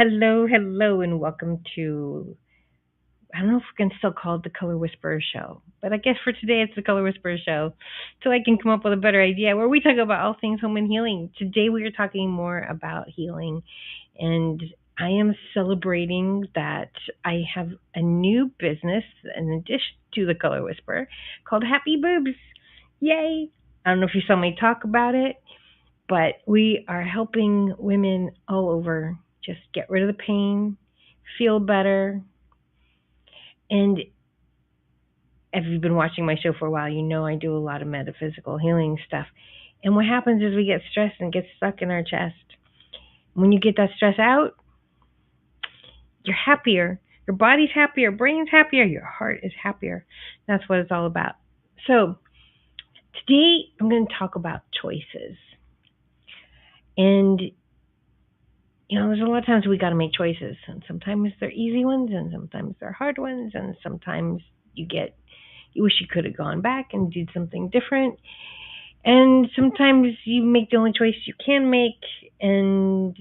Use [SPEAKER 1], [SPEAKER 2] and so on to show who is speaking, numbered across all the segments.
[SPEAKER 1] Hello, hello, and welcome to. I don't know if we can still call it the Color Whisperer Show, but I guess for today it's the Color Whisperer Show, so I can come up with a better idea where we talk about all things home and healing. Today we are talking more about healing, and I am celebrating that I have a new business in addition to the Color Whisperer called Happy Boobs. Yay! I don't know if you saw me talk about it, but we are helping women all over just get rid of the pain, feel better. And if you've been watching my show for a while, you know I do a lot of metaphysical healing stuff. And what happens is we get stressed and get stuck in our chest. When you get that stress out, you're happier. Your body's happier, brain's happier, your heart is happier. That's what it's all about. So today I'm going to talk about choices. And there's a lot of times we got to make choices, and sometimes they're easy ones, and sometimes they're hard ones, and sometimes you wish you could have gone back and did something different, and sometimes you make the only choice you can make, and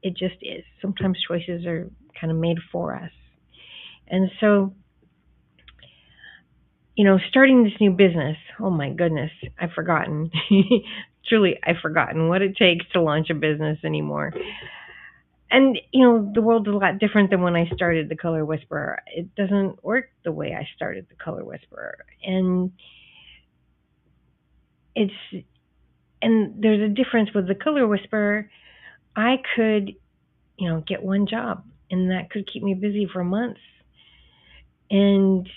[SPEAKER 1] it just is. Sometimes choices are kind of made for us, and so starting this new business. Oh my goodness, I've forgotten. Truly, I've forgotten what it takes to launch a business anymore. And the world is a lot different than when I started the Color Whisperer. It doesn't work the way I started the Color Whisperer, and it's and there's a difference with the Color Whisperer. I could get one job, and that could keep me busy for months. And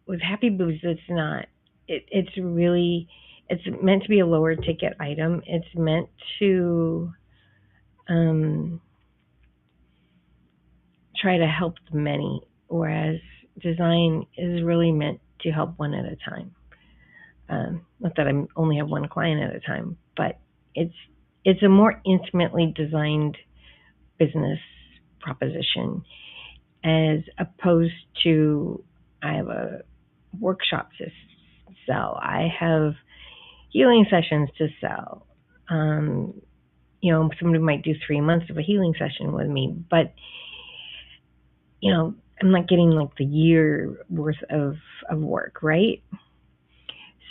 [SPEAKER 1] with Happy Boobs, it's not. It's meant to be a lower ticket item. It's meant to um, try to help the many, whereas design is really meant to help one at a time. Not that I only have one client at a time, but it's a more intimately designed business proposition as opposed to I have a workshop to sell. I have healing sessions to sell. Somebody might do 3 months of a healing session with me, but I'm not getting like the year worth of work, right?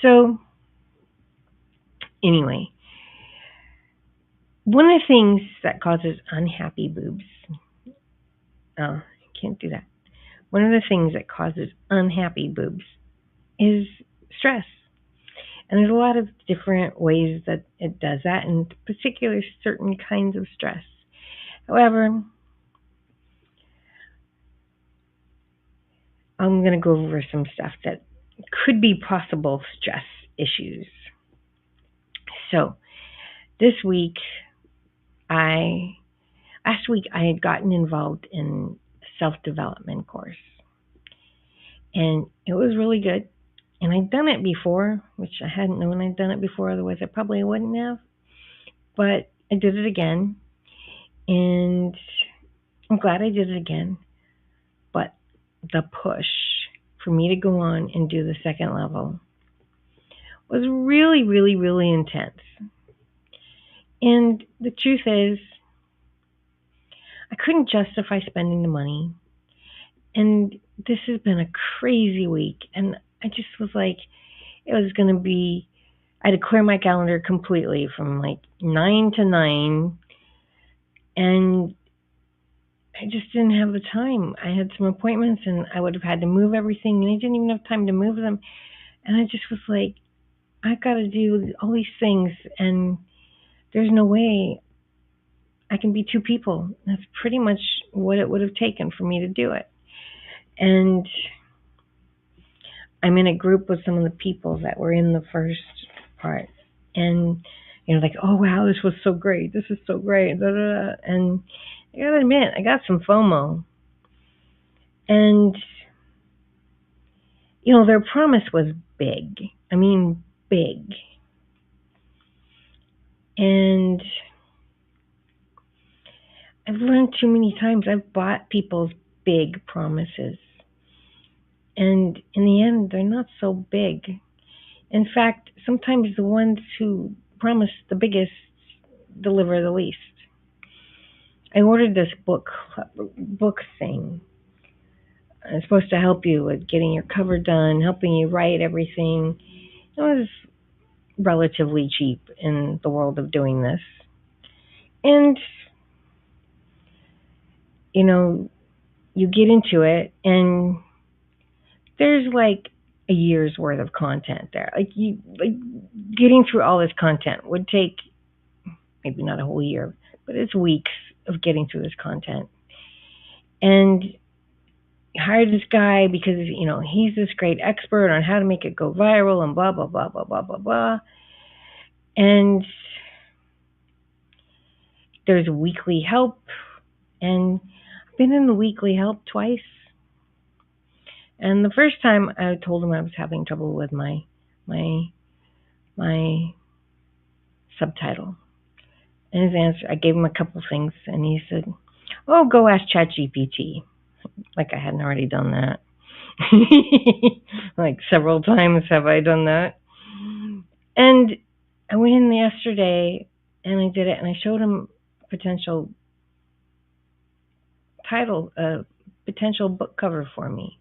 [SPEAKER 1] So anyway, one of the things that causes unhappy boobs, I can't do that. One of the things that causes unhappy boobs is stress. And there's a lot of different ways that it does that, and particularly certain kinds of stress. However, I'm going to go over some stuff that could be possible stress issues. So, this week, last week I had gotten involved in a self-development course, and it was really good. And I'd done it before, which I hadn't known I'd done it before, otherwise I probably wouldn't have. But I did it again, and I'm glad I did it again. But the push for me to go on and do the second level was really, really, really intense. And the truth is, I couldn't justify spending the money. And this has been a crazy week. And I just was like, it was going to be, I had to clear my calendar completely from like 9 to 9. And I just didn't have the time. I had some appointments and I would have had to move everything. And I didn't even have time to move them. And I just was like, I got to do all these things. And there's no way I can be two people. That's pretty much what it would have taken for me to do it. And I'm in a group with some of the people that were in the first part. And, like, oh, wow, this was so great. This is so great. Da, da, da. And I got to admit, I got some FOMO. And, their promise was big. I mean, big. And I've learned too many times. I've bought people's big promises. And in the end, they're not so big. In fact, sometimes the ones who promise the biggest deliver the least. I ordered this book thing. It's supposed to help you with getting your cover done, helping you write everything. It was relatively cheap in the world of doing this. And, you know, you get into it and there's like a year's worth of content there. Like getting through all this content would take maybe not a whole year, but it's weeks of getting through this content. And hired this guy because he's this great expert on how to make it go viral and blah blah blah blah blah blah blah. And there's weekly help, and I've been in the weekly help twice. And the first time I told him I was having trouble with my subtitle, and his answer, I gave him a couple things, and he said, "Oh, go ask ChatGPT." Like I hadn't already done that. Like several times have I done that. And I went in yesterday and I did it, and I showed him potential title, potential book cover for me.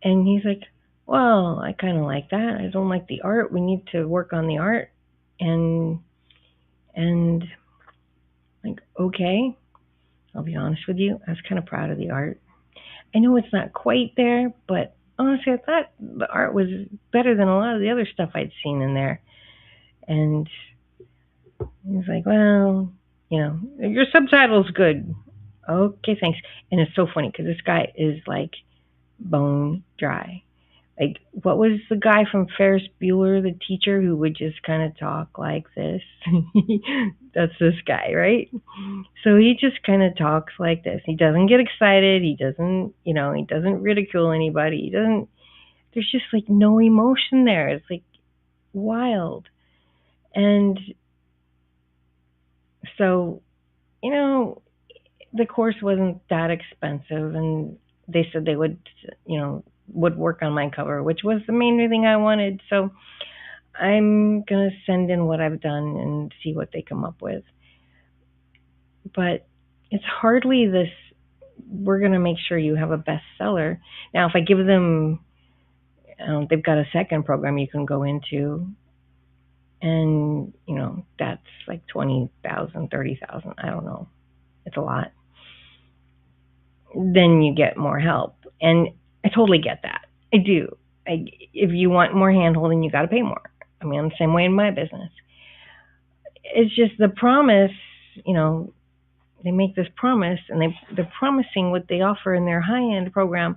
[SPEAKER 1] And he's like, "Well, I kind of like that. I don't like the art. We need to work on the art." And like, okay, I'll be honest with you, I was kind of proud of the art. I know it's not quite there, but honestly, I thought the art was better than a lot of the other stuff I'd seen in there. And he's like, "Well, your subtitle's good." Okay, thanks. And it's so funny because this guy is like bone dry. Like, what was the guy from Ferris Bueller, the teacher who would just kind of talk like this? That's this guy, right? So he just kind of talks like this. He doesn't get excited. He doesn't ridicule anybody. There's just like no emotion there. It's like wild. And so, the course wasn't that expensive, and they said they would work on my cover, which was the main thing I wanted. So I'm gonna send in what I've done and see what they come up with. But it's hardly this. We're gonna make sure you have a bestseller. Now, if I give them, they've got a second program you can go into, and that's like 20,000, 30,000. I don't know. It's a lot. Then you get more help. And I totally get that. I do. If you want more handholding, you got to pay more. I mean, I'm the same way in my business. It's just the promise, they make this promise, and they're promising what they offer in their high-end program,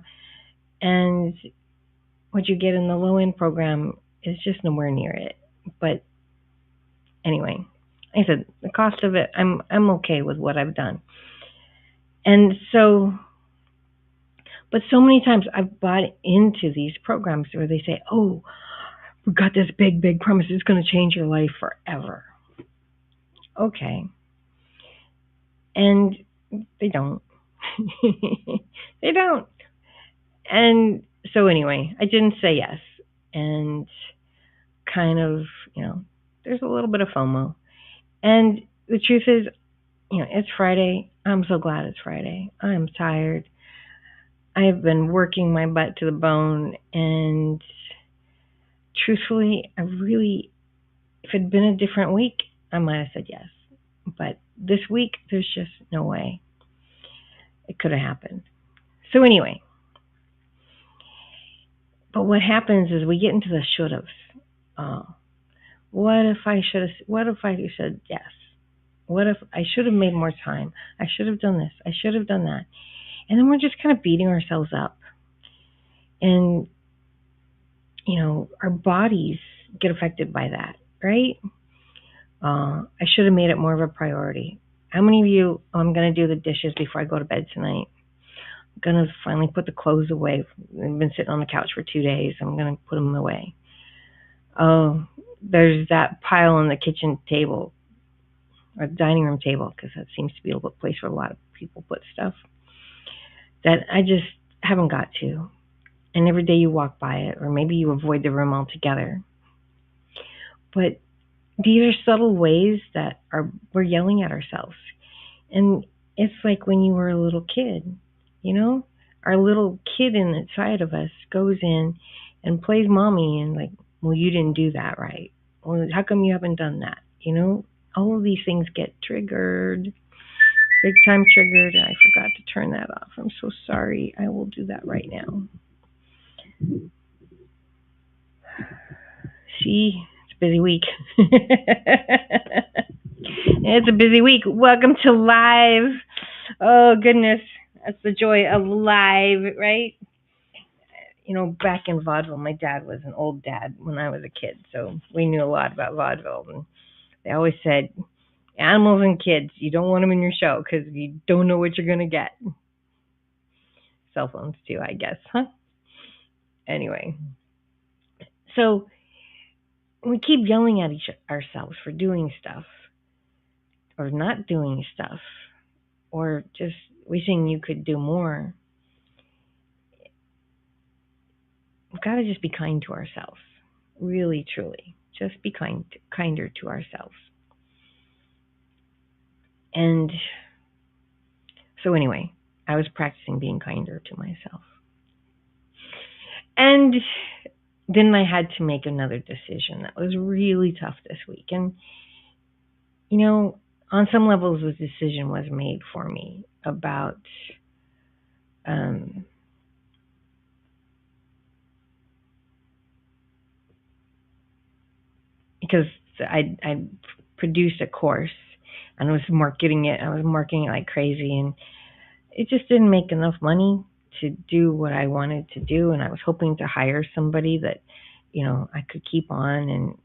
[SPEAKER 1] and what you get in the low-end program is just nowhere near it. But anyway, like I said, the cost of it, I'm okay with what I've done. And so, but so many times I've bought into these programs where they say, "Oh, we've got this big, big promise. It's going to change your life forever." Okay. And they don't. They don't. And so anyway, I didn't say yes. And kind of, there's a little bit of FOMO. And the truth is, it's Friday. I'm so glad it's Friday. I'm tired. I've been working my butt to the bone, and truthfully, if it had been a different week, I might have said yes. But this week, there's just no way it could have happened. So anyway, but what happens is we get into the should-haves. What if I said yes? What if I should have made more time? I should have done this. I should have done that. And then we're just kind of beating ourselves up. And, our bodies get affected by that, right? I should have made it more of a priority. How many of you, I'm going to do the dishes before I go to bed tonight. I'm going to finally put the clothes away. I've been sitting on the couch for 2 days. I'm going to put them away. Oh, there's that pile on the kitchen table or the dining room table, because that seems to be a place where a lot of people put stuff that I just haven't got to. And every day you walk by it, or maybe you avoid the room altogether. But these are subtle ways that we're yelling at ourselves. And it's like when you were a little kid, you know? Our little kid inside of us goes in and plays mommy and like, well, you didn't do that right. Well, how come you haven't done that? You know, all of these things get triggered, big time triggered. I forgot to turn that off. I'm so sorry. I will do that right now. See, it's a busy week. It's a busy week. Welcome to live. Oh, goodness. That's the joy of live, right? You know, back in vaudeville, my dad was an old dad when I was a kid, so we knew a lot about vaudeville. And they always said, animals and kids, you don't want them in your show because you don't know what you're going to get. Cell phones, too, I guess, huh? Anyway, so we keep yelling at ourselves for doing stuff or not doing stuff or just wishing you could do more. We've got to just be kind to ourselves. Really, truly. Just be kinder to ourselves. And so anyway, I was practicing being kinder to myself. And then I had to make another decision that was really tough this week. And, you know, on some levels, the decision was made for me about because I produced a course and I was marketing it. I was marketing it like crazy, and it just didn't make enough money to do what I wanted to do. And I was hoping to hire somebody that, you know, I could keep on. And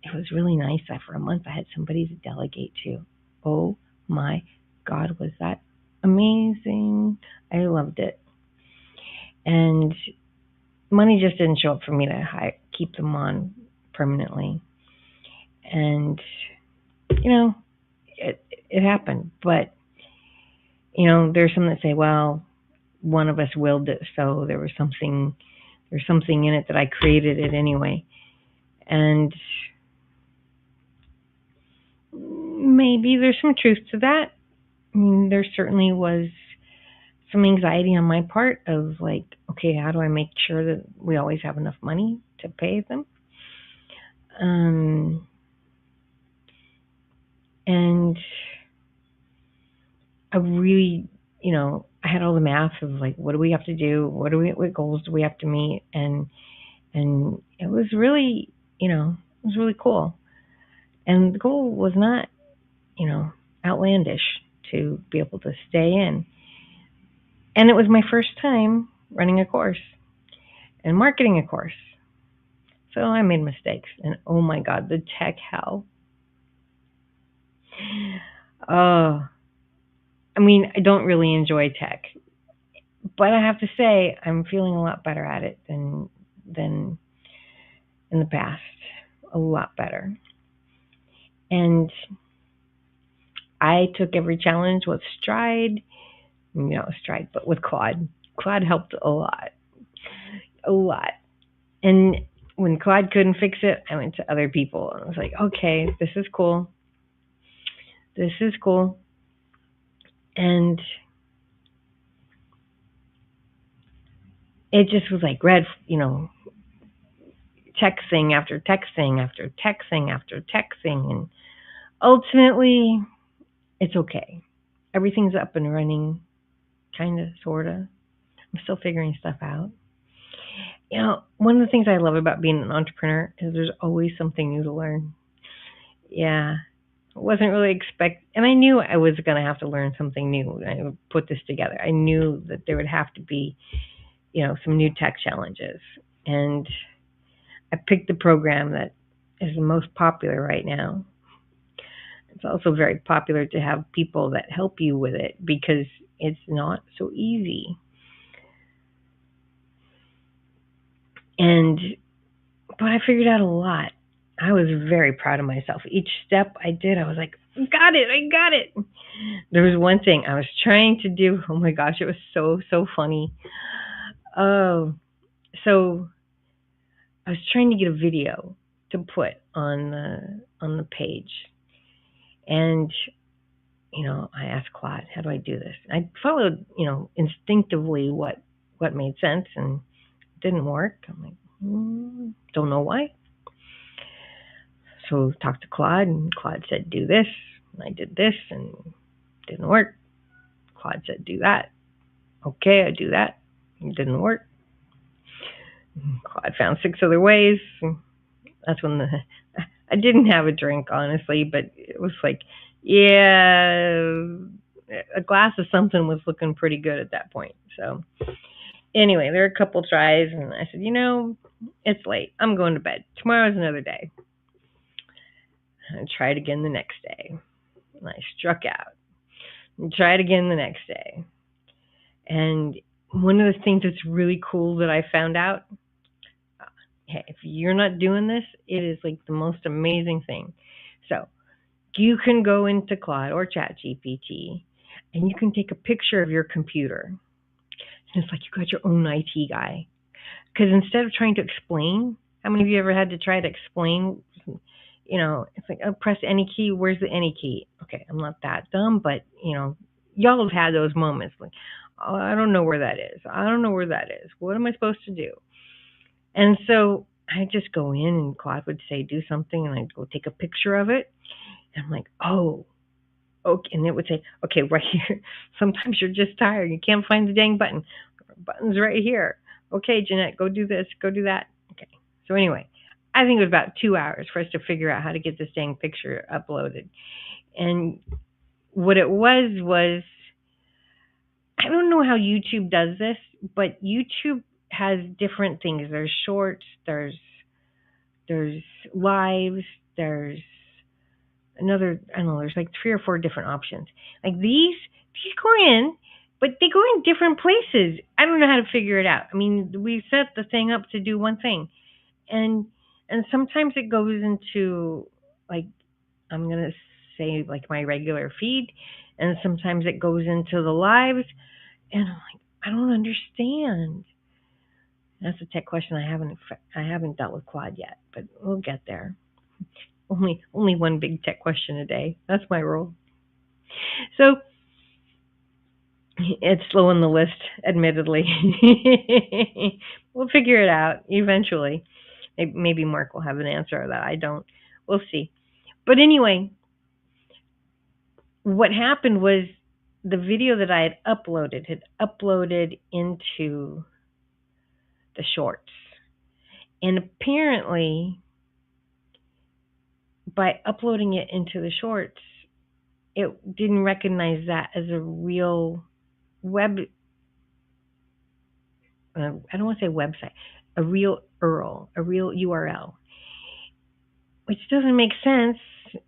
[SPEAKER 1] it was really nice that for a month I had somebody to delegate to. Oh my God, was that amazing? I loved it. And money just didn't show up for me to keep them on permanently. And, you know, it happened. But, you know, there's some that say, well, one of us willed it, so there's something in it that I created it anyway. And maybe there's some truth to that. I mean, there certainly was some anxiety on my part of like, okay, how do I make sure that we always have enough money to pay them? And I really, you know, I had all the math of like, what do we have to do? What goals do we have to meet? And it was really, you know, it was really cool. And the goal was not, you know, outlandish to be able to stay in. And it was my first time running a course and marketing a course. So I made mistakes. And oh my God, the tech hell. I mean, I don't really enjoy tech, but I have to say I'm feeling a lot better at it than in the past. A lot better. And I took every challenge with stride, but with Claude. Claude helped a lot. And when Claude couldn't fix it, I went to other people. And I was like, okay, this is cool. And it just was like texting after texting after texting after texting. And ultimately, it's okay. Everything's up and running, kind of, sort of. I'm still figuring stuff out. You know, one of the things I love about being an entrepreneur is there's always something new to learn. Yeah, I wasn't really and I knew I was going to have to learn something new when I would put this together. I knew that there would have to be, you know, some new tech challenges. And I picked the program that is the most popular right now. It's also very popular to have people that help you with it because it's not so easy. But I figured out a lot. I was very proud of myself. Each step I did, I was like, I got it. There was one thing I was trying to do. Oh my gosh, it was so funny. Oh, so I was trying to get a video to put on the page. And I asked Claude, how do I do this? I followed, instinctively what made sense, and it didn't work. I'm like, don't know why. So talked to Claude, and Claude said, do this. And I did this, and it didn't work. Claude said, do that. Okay, I do that. It didn't work. Claude found 6 other ways. That's when I didn't have a drink, honestly, but it was like, yeah, a glass of something was looking pretty good at that point. So anyway, there were a couple tries, and I said, it's late. I'm going to bed. Tomorrow's another day. I tried again the next day, and I struck out. And tried again the next day. And one of the things that's really cool that I found out, hey, if you're not doing this, it is like the most amazing thing. So you can go into Claude or ChatGPT, and you can take a picture of your computer. And it's like you got your own IT guy. Because instead of trying to explain, how many of you ever had to try to explain? It's like, oh, press any key. Where's the any key? Okay, I'm not that dumb, but y'all have had those moments like, oh, I don't know where that is. I don't know where that is. What am I supposed to do? And so I just go in, and Claude would say, do something, and I'd go take a picture of it. And I'm like, oh, okay. And it would say, okay, right here. Sometimes you're just tired. You can't find the dang button. The button's right here. Okay, Jeanette, go do this, go do that. Okay. So anyway, I think it was about 2 hours for us to figure out how to get this dang picture uploaded. And what it was, I don't know how YouTube does this, but YouTube has different things. There's shorts, there's lives, there's another, I don't know, there's like 3 or 4 different options. Like these go in, but they go in different places. I don't know how to figure it out. I mean, we set the thing up to do one thing, and sometimes it goes into, like, I'm gonna say, like, my regular feed, and sometimes it goes into the lives, and I'm like, I don't understand. That's a tech question I haven't dealt with Claude yet, but we'll get there. Only one big tech question a day. That's my rule. So it's slow on the list, admittedly. We'll figure it out eventually. Maybe Mark will have an answer that I don't. We'll see. But anyway, what happened was the video that I had uploaded into the shorts. And apparently, by uploading it into the shorts, it didn't recognize that as a real web, I don't want to say website, a real URL, a real URL, which doesn't make sense.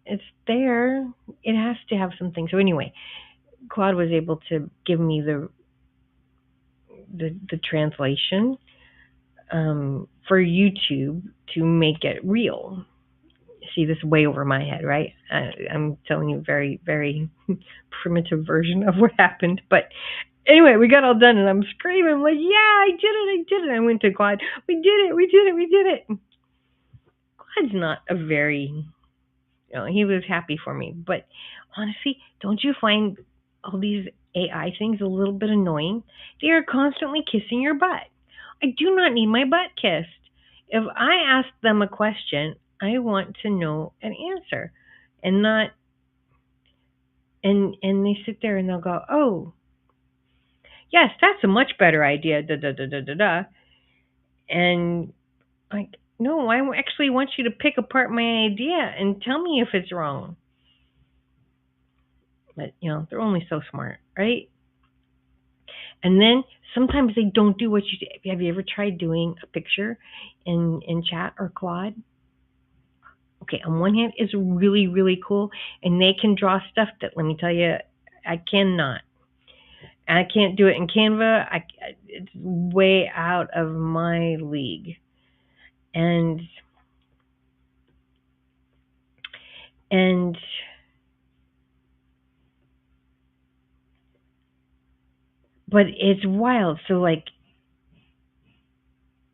[SPEAKER 1] It's there. It has to have something. So anyway, Claude was able to give me the translation for YouTube to make it real. See, this is way over my head, right? I'm telling you a very, very primitive version of what happened. But anyway, we got all done, and I'm screaming. I'm like, yeah, I did it. I went to Claude. We did it. Claude's not a very, he was happy for me. But honestly, don't you find all these AI things a little bit annoying? They are constantly kissing your butt. I do not need my butt kissed. If I ask them a question, I want to know an answer, and not, and they sit there and they'll go, oh, yes, that's a much better idea, da da da da da da. And like, no, I actually want you to pick apart my idea and tell me if it's wrong. But they're only so smart, right? And then sometimes they don't do what you say. Have you ever tried doing a picture in Chat or Claude? Okay, on one hand, it's really, really cool, and they can draw stuff that, let me tell you, I cannot. I can't do it in Canva. It's way out of my league. But it's wild. So, like,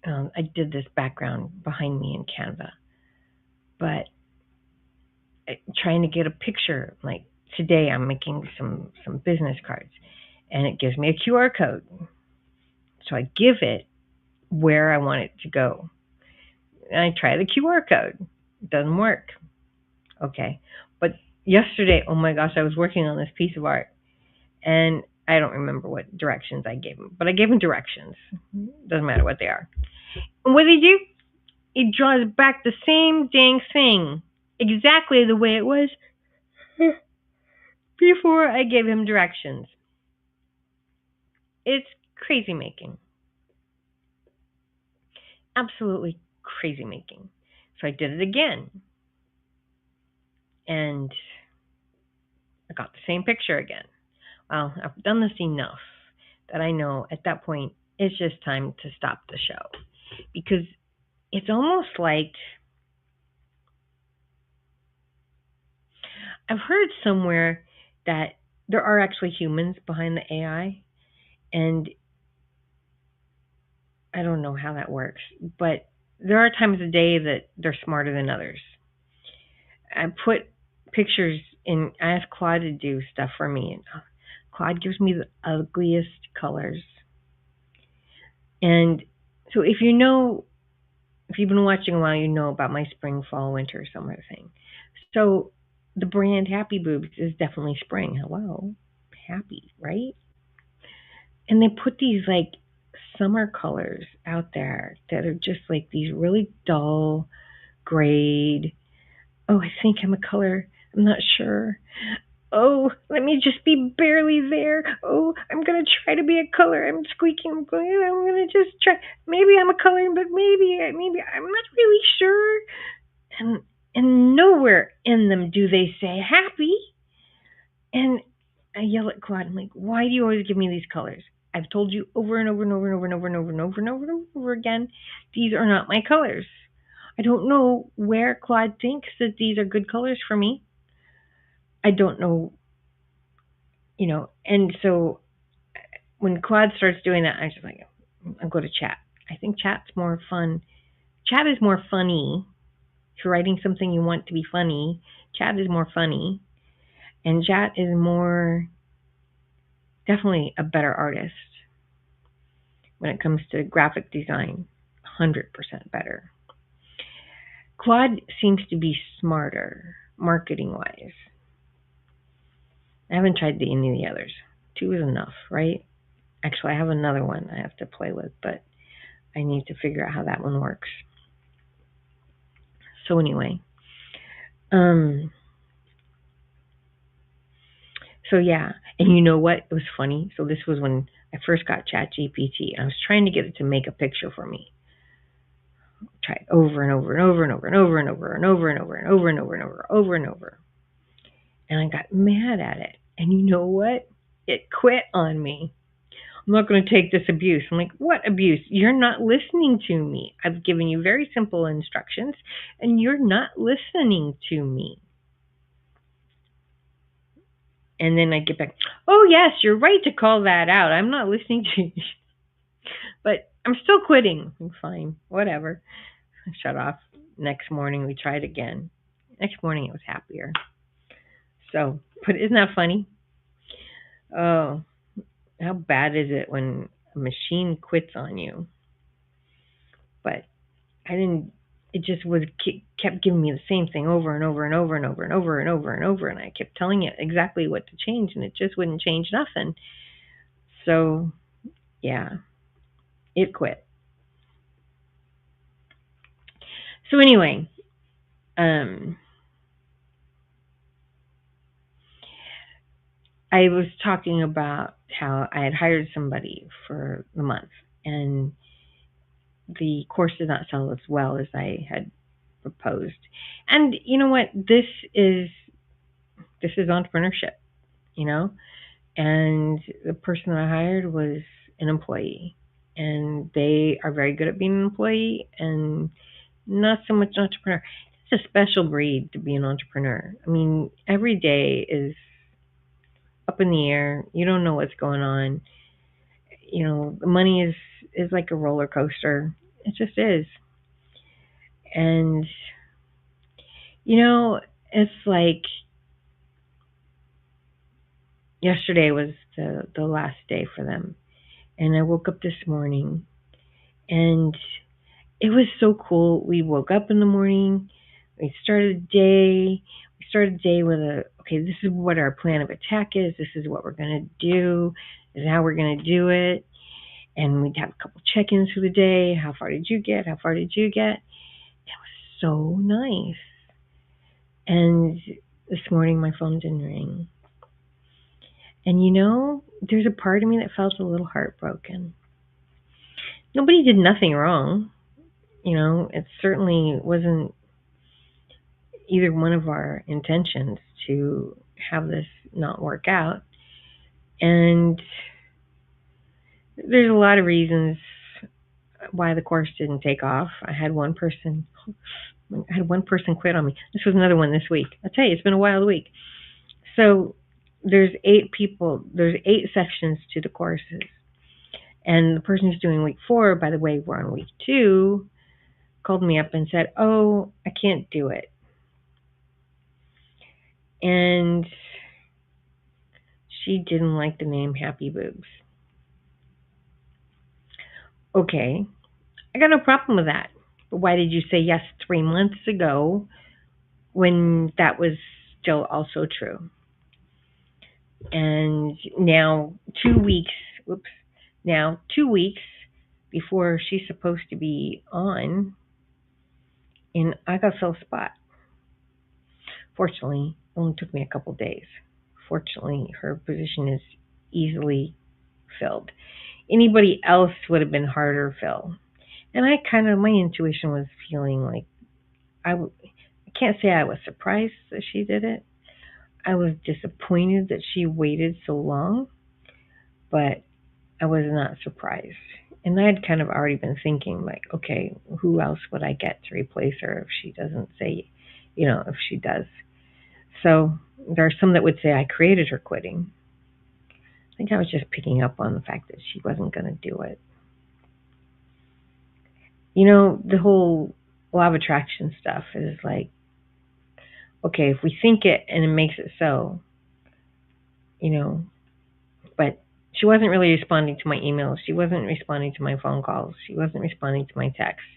[SPEAKER 1] I did this background behind me in Canva, but trying to get a picture, like, today I'm making some business cards, and it gives me a QR code. So I give it where I want it to go. And I try the QR code. It doesn't work. Okay. But yesterday, oh my gosh, I was working on this piece of art, and I don't remember what directions I gave him, but I gave him directions. Doesn't matter what they are. And what did he do? He draws back the same dang thing, exactly the way it was before I gave him directions. It's crazy making. Absolutely crazy making. So I did it again. And I got the same picture again. Well, I've done this enough that I know at that point it's just time to stop the show. Because it's almost like I've heard somewhere that there are actually humans behind the AI. And I don't know how that works, but there are times of day that they're smarter than others. I put pictures in, I ask Claude to do stuff for me, and Claude gives me the ugliest colors. And so if you've been watching a while, you know about my spring, fall, winter, summer thing. So the brand Happy Boobs is definitely spring. Hello, happy, right? And they put these like summer colors out there that are just like these really dull grade. Oh, I think I'm a color. I'm not sure. Oh, let me just be barely there. Oh, I'm gonna try to be a color. I'm squeaking. I'm gonna just try. Maybe I'm a color, but maybe I'm not really sure. And nowhere in them do they say happy. And I yell at Claude. I'm like, why do you always give me these colors? I've told you over and over and over and over and over and over and over and over and over again, these are not my colors. I don't know where Claude thinks that these are good colors for me. I don't know, and so when Claude starts doing that, I'm just like, I'll go to chat. I think chat's more fun. Chat is more funny. If you're writing something you want to be funny, chat is more funny. And chat is definitely a better artist when it comes to graphic design. 100% better. Claude seems to be smarter marketing wise. I haven't tried any of the others. 2 is enough, right? Actually, I have another one I have to play with, but I need to figure out how that one works. So anyway, so yeah, and you know what? It was funny. So this was when I first got ChatGPT, and I was trying to get it to make a picture for me. Tried over and over and over and over and over and over and over and over and over and over and over and over. And I got mad at it. And you know what? It quit on me. I'm not going to take this abuse. I'm like, what abuse? You're not listening to me. I've given you very simple instructions, and you're not listening to me. And then I get back, oh, yes, you're right to call that out. I'm not listening to you. But I'm still quitting. I'm fine, whatever. I shut off. Next morning, we tried again. Next morning, it was happier. So, but isn't that funny? Oh, how bad is it when a machine quits on you? But I didn't. It just kept giving me the same thing over and over and over and over and over and over and over, and I kept telling it exactly what to change, and it just wouldn't change nothing. So, yeah, it quit. So anyway, I was talking about how I had hired somebody for the month, and the course did not sell as well as I had proposed. And you know what? This is entrepreneurship, And the person that I hired was an employee, and they are very good at being an employee and not so much an entrepreneur. It's a special breed to be an entrepreneur. I mean, every day is up in the air. You don't know what's going on. The money is like a roller coaster. It just is. And it's like yesterday was the last day for them. And I woke up this morning and it was so cool. We woke up in the morning, we started the day. We started the day with okay, this is what our plan of attack is. This is what we're going to do. This is how we're going to do it. And we'd have a couple check-ins for the day. How far did you get? How far did you get? It was so nice. And this morning my phone didn't ring. And there's a part of me that felt a little heartbroken. Nobody did nothing wrong. It certainly wasn't either one of our intentions to have this not work out. And there's a lot of reasons why the course didn't take off. I had one person quit on me. This was another one this week. I'll tell you, it's been a wild week. So there's 8 people. There's 8 sections to the courses. And the person who's doing week 4, by the way, we're on week 2, called me up and said, "Oh, I can't do it." And she didn't like the name Happy Boobs. Okay, I got no problem with that. But why did you say yes 3 months ago when that was still also true? And now 2 weeks, now 2 weeks before she's supposed to be on, and I got filled spot. Fortunately, it only took me a couple days. Fortunately, her position is easily filled. Anybody else would have been harder fill. And my intuition was feeling like, I can't say I was surprised that she did it. I was disappointed that she waited so long, but I was not surprised. And I had kind of already been thinking, like, okay, who else would I get to replace her if she doesn't say, if she does. So there are some that would say I created her quitting. I think I was just picking up on the fact that she wasn't going to do it. The whole law of attraction stuff is like, okay, if we think it and it makes it so, but she wasn't really responding to my emails. She wasn't responding to my phone calls. She wasn't responding to my texts.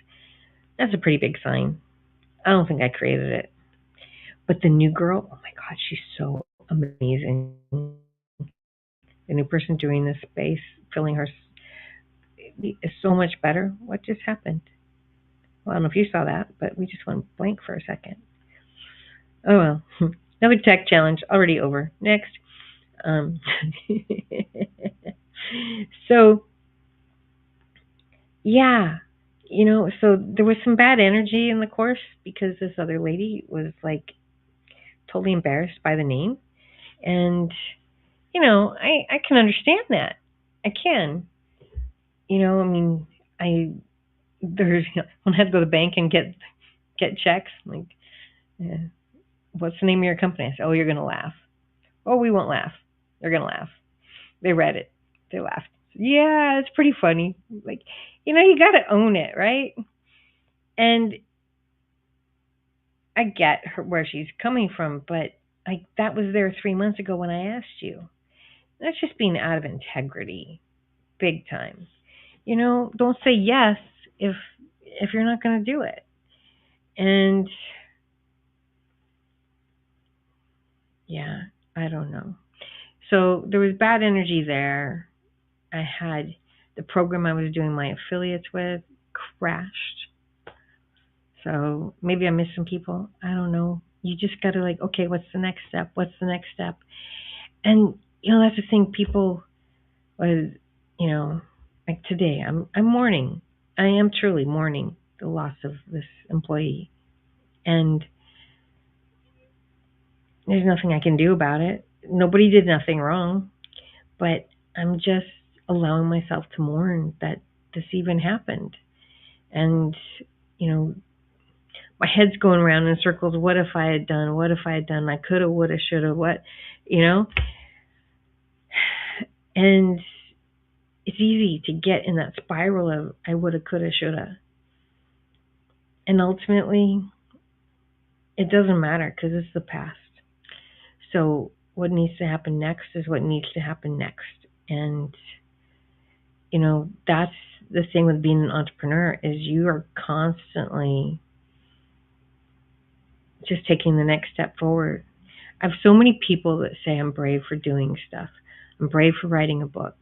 [SPEAKER 1] That's a pretty big sign. I don't think I created it. But the new girl, oh my God, she's so amazing. The new person doing this space, filling her, is so much better. What just happened? Well, I don't know if you saw that, but we just went blank for a second. Oh well. Another tech challenge already over. Next. So, yeah, so there was some bad energy in the course because this other lady was like totally embarrassed by the name. And, I can understand that. I can. I mean, there's, when I had to go to the bank and get checks, like, what's the name of your company? I said, oh, you're going to laugh. Oh, we won't laugh. They're going to laugh. They read it. They laughed. Yeah, it's pretty funny. Like, you got to own it, right? And I get where she's coming from, but that was there 3 months ago when I asked you. That's just being out of integrity, big time. Don't say yes if you're not going to do it. And yeah, I don't know. So there was bad energy there. I had the program I was doing my affiliates with crashed. So maybe I missed some people. I don't know. You just got to okay, what's the next step? What's the next step? And, that's the thing. People was, like today, I'm mourning. I am truly mourning the loss of this employee. And there's nothing I can do about it. Nobody did nothing wrong. But I'm just allowing myself to mourn that this even happened. And, my head's going around in circles. What if I had done? What if I had done? I could have, would have, should have, what, And it's easy to get in that spiral of I woulda, coulda, shoulda. And ultimately, it doesn't matter because it's the past. So what needs to happen next is what needs to happen next. And, that's the thing with being an entrepreneur is you are constantly just taking the next step forward. I have so many people that say I'm brave for doing stuff. I'm brave for writing a book.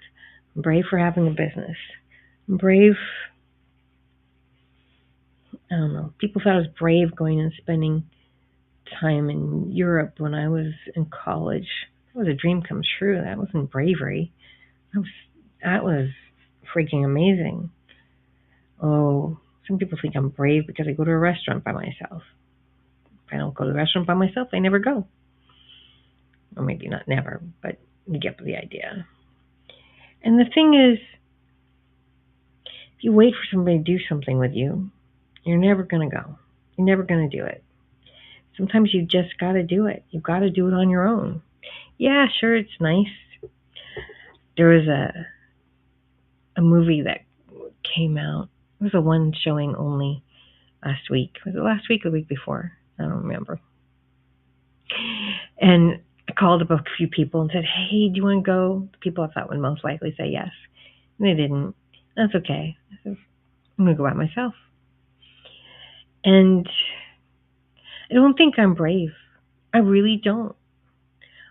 [SPEAKER 1] I'm brave for having a business. I'm brave. I don't know. People thought I was brave going and spending time in Europe when I was in college. That was a dream come true. That wasn't bravery. That was freaking amazing. Oh, some people think I'm brave because I go to a restaurant by myself. If I don't go to the restaurant by myself, I never go. Or maybe not never, but you get the idea. And the thing is, if you wait for somebody to do something with you, you're never going to go. You're never going to do it. Sometimes you just got to do it. You've got to do it on your own. Yeah, sure, it's nice. There was a movie that came out. It was a one showing only last week. Was it last week or the week before? I don't remember. And I called up a few people and said, hey, do you want to go? The people I thought would most likely say yes. And they didn't. That's okay. I said, I'm going to go out myself. And I don't think I'm brave. I really don't.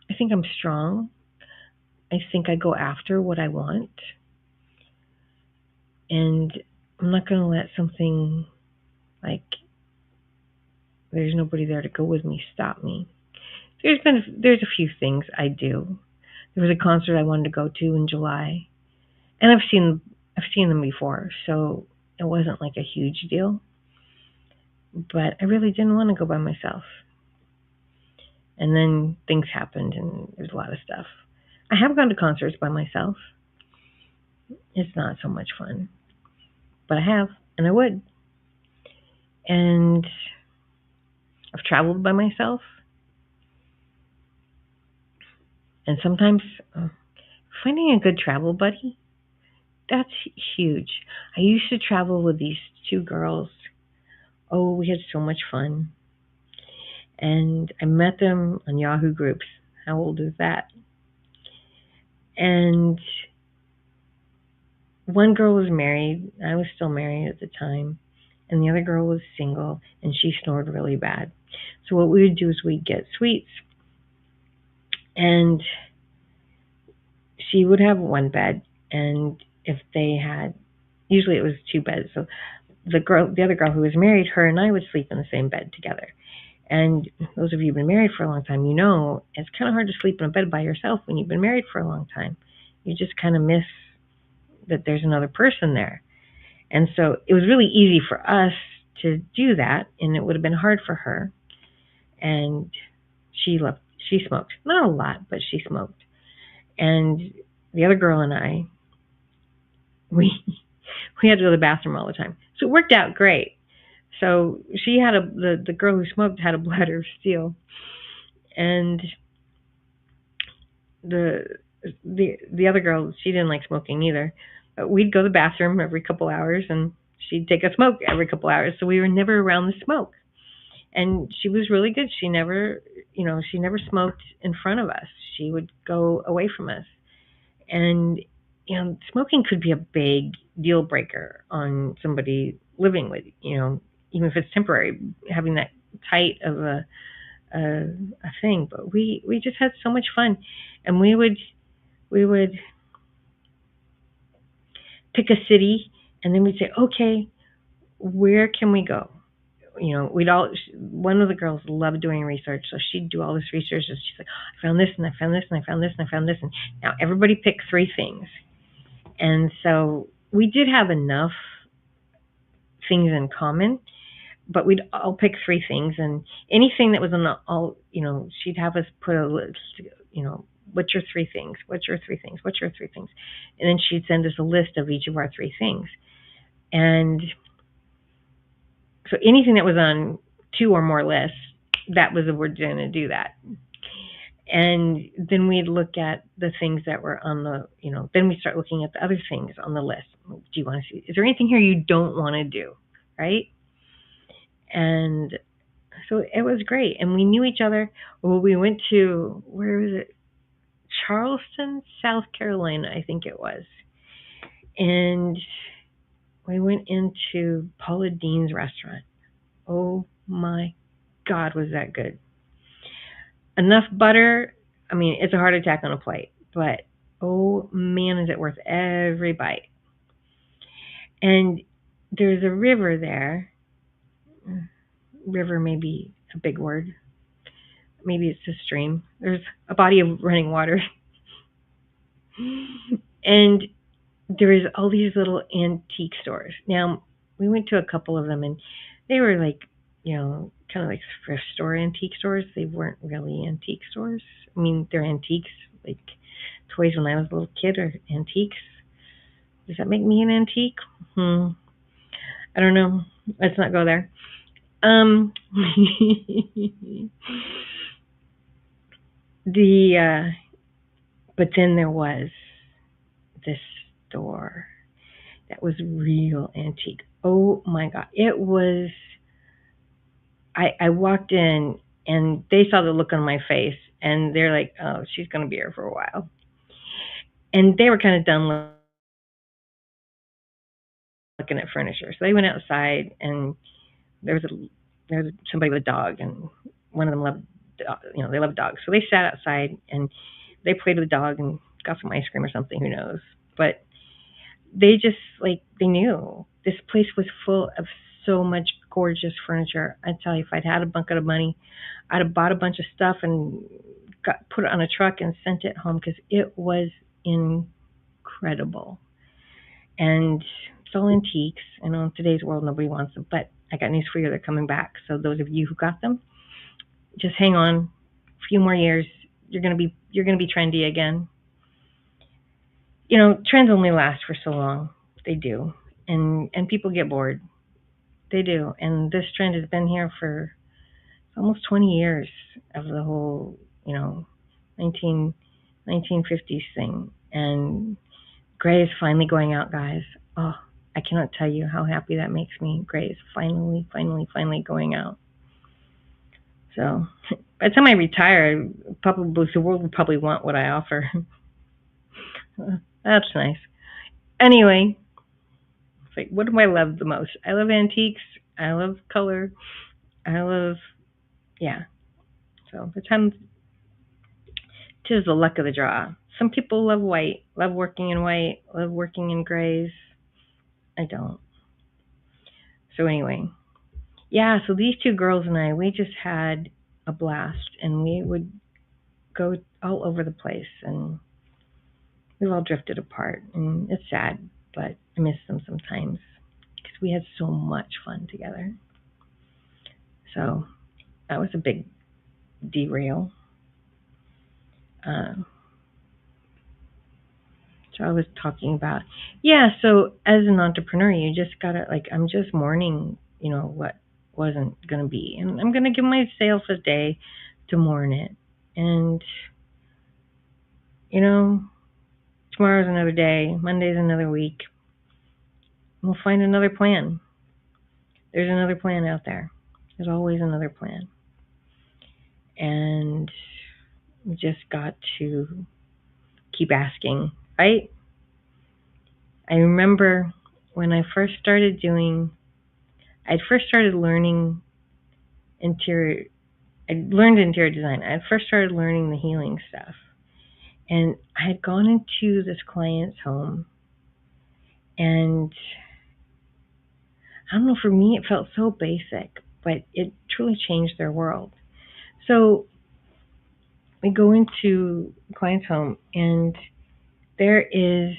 [SPEAKER 1] I think I'm strong. I think I go after what I want. And I'm not going to let something like there's nobody there to go with me stop me. There's a few things I do. There was a concert I wanted to go to in July, and I've seen them before, so it wasn't like a huge deal. But I really didn't want to go by myself. And then things happened, and there's a lot of stuff. I have gone to concerts by myself. It's not so much fun, but I have, and I would. And I've traveled by myself. And sometimes finding a good travel buddy, that's huge. I used to travel with these two girls. Oh, we had so much fun. And I met them on Yahoo groups. How old is that? And one girl was married. I was still married at the time. And the other girl was single, and she snored really bad. So what we would do is we'd get sweets. And she would have one bed, and if they had, usually it was two beds. So the other girl who was married, her and I would sleep in the same bed together. And those of you who've been married for a long time, it's kind of hard to sleep in a bed by yourself when you've been married for a long time. You just kind of miss that there's another person there. And so it was really easy for us to do that, and it would have been hard for her. And she smoked. Not a lot, but she smoked. And the other girl and I, we had to go to the bathroom all the time. So it worked out great. So she had the girl who smoked had a bladder of steel, and the other girl, she didn't like smoking either. But we'd go to the bathroom every couple hours, and she'd take a smoke every couple hours. So we were never around the smoke. And she was really good. She never smoked in front of us. She would go away from us. And, smoking could be a big deal breaker on somebody living with, even if it's temporary, having that tight of a thing. But we just had so much fun. And we would pick a city, and then we'd say, okay, where can we go? One of the girls loved doing research, so she'd do all this research, and she's like, I found this, and I found this, and I found this, and I found this, and now everybody picked 3 things. And so we did have enough things in common, but we'd all pick 3 things, and anything that was on she'd have us put a list, what's your 3 things? What's your 3 things? What's your 3 things? And then she'd send us a list of each of our 3 things. And so anything that was on 2 or more lists, that was we're going to do that. And then we'd look at the things that were on the, then we start looking at the other things on the list. Do you want to see? Is there anything here you don't want to do? Right? And so it was great. And we knew each other. Well, we went to, where was it? Charleston, South Carolina, I think it was. And we went into Paula Deen's restaurant. Oh my God, was that good. Enough butter. I mean, it's a heart attack on a plate, but oh man, is it worth every bite. And there's a river there. River may be a big word. Maybe it's a stream. There's a body of running water. And there is all these little antique stores. Now, we went to a couple of them, and they were like, kind of like thrift store antique stores. They weren't really antique stores. I mean, they're antiques, like toys when I was a little kid are antiques. Does that make me an antique? I don't know. Let's not go there. But then there was this store that was real antique. Oh my God. It was, I walked in and they saw the look on my face and they're like, oh, she's going to be here for a while. And they were kind of done looking at furniture. So they went outside and there was somebody with a dog and one of them loved, they love dogs. So they sat outside and they played with the dog and got some ice cream or something, who knows. But they just, they knew this place was full of so much gorgeous furniture. I tell you, if I'd had a bucket of money, I'd have bought a bunch of stuff and put it on a truck and sent it home because it was incredible. And it's all antiques. I know in today's world nobody wants them, but I got news for you, they're coming back. So those of you who got them, just hang on. A few more years, you're gonna be trendy again. Trends only last for so long. They do. And people get bored. They do. And this trend has been here for almost 20 years of the whole, 1950s thing. And gray is finally going out, guys. Oh, I cannot tell you how happy that makes me. Gray is finally going out. So by the time I retire, probably the world will probably want what I offer. That's nice. Anyway, what do I love the most? I love antiques. I love color. I love, So the time, tis the luck of the draw. Some people love white, love working in white, love working in grays. I don't. So anyway, so these two girls and I, we just had a blast, and we would go all over the place, and we've all drifted apart, and it's sad, but I miss them sometimes because we had so much fun together. So that was a big derail. So I was talking about, so as an entrepreneur, you just gotta, I'm just mourning, what wasn't gonna be. And I'm gonna give myself a day to mourn it. And, tomorrow's another day, Monday's another week. We'll find another plan. There's another plan out there. There's always another plan. And we just got to keep asking, right? I remember when I first started learning interior, I learned interior design. I first started learning the healing stuff. And I had gone into this client's home, and I don't know, for me it felt so basic, but it truly changed their world. So we go into the client's home, and there is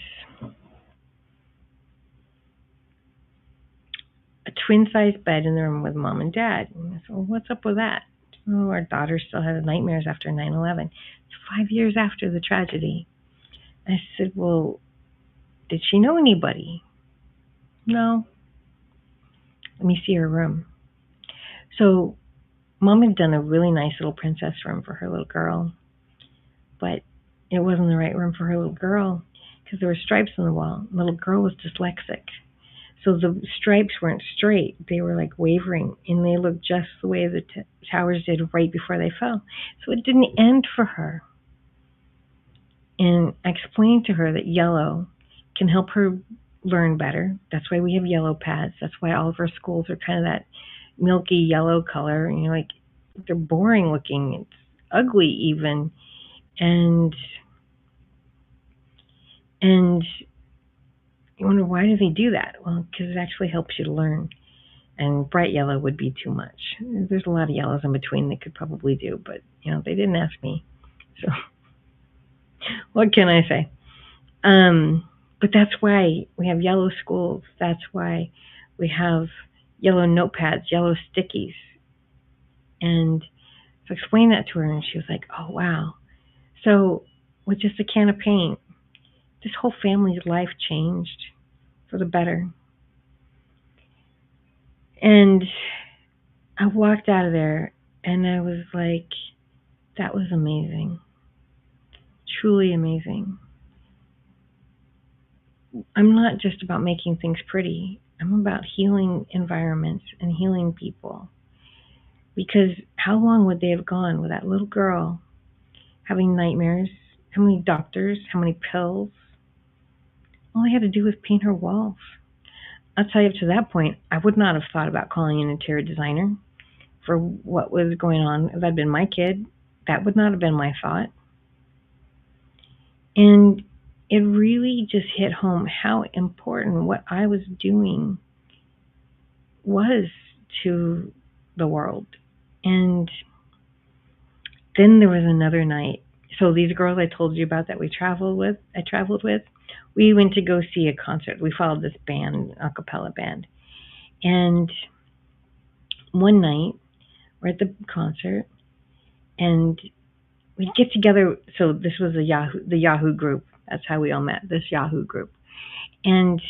[SPEAKER 1] a twin-sized bed in the room with mom and dad. And I said, well, what's up with that? Oh, our daughter still has nightmares after 9/11. It's 5 years after the tragedy. I said, well, did she know anybody? No. Let me see her room. So mom had done a really nice little princess room for her little girl, but it wasn't the right room for her little girl because there were stripes on the wall. The little girl was dyslexic. So the stripes weren't straight. They were like wavering, and they looked just the way the towers did right before they fell. So it didn't end for her. And I explained to her that yellow can help her learn better. That's why we have yellow pads. That's why all of our schools are kind of that milky yellow color. And you're like, they're boring looking. It's ugly even. And you wonder, why do they do that? Well, because it actually helps you to learn. And bright yellow would be too much. There's a lot of yellows in between they could probably do, but they didn't ask me. So what can I say? But that's why we have yellow schools. That's why we have yellow notepads, yellow stickies. And so I explained that to her, and she was like, oh, wow. So with just a can of paint, this whole family's life changed for the better. And I walked out of there, and I was like, that was amazing. Truly amazing. I'm not just about making things pretty. I'm about healing environments and healing people. Because how long would they have gone with that little girl having nightmares? How many doctors? How many pills? All I had to do was paint her walls. I'll tell you, up to that point, I would not have thought about calling an interior designer for what was going on. If I'd been my kid, that would not have been my thought. And it really just hit home how important what I was doing was to the world. And then there was another night. So these girls I told you about that I traveled with, we went to go see a concert. We followed this band, a cappella band. And one night, we're at the concert, and we'd get together. So this was the Yahoo group. That's how we all met, this Yahoo group. And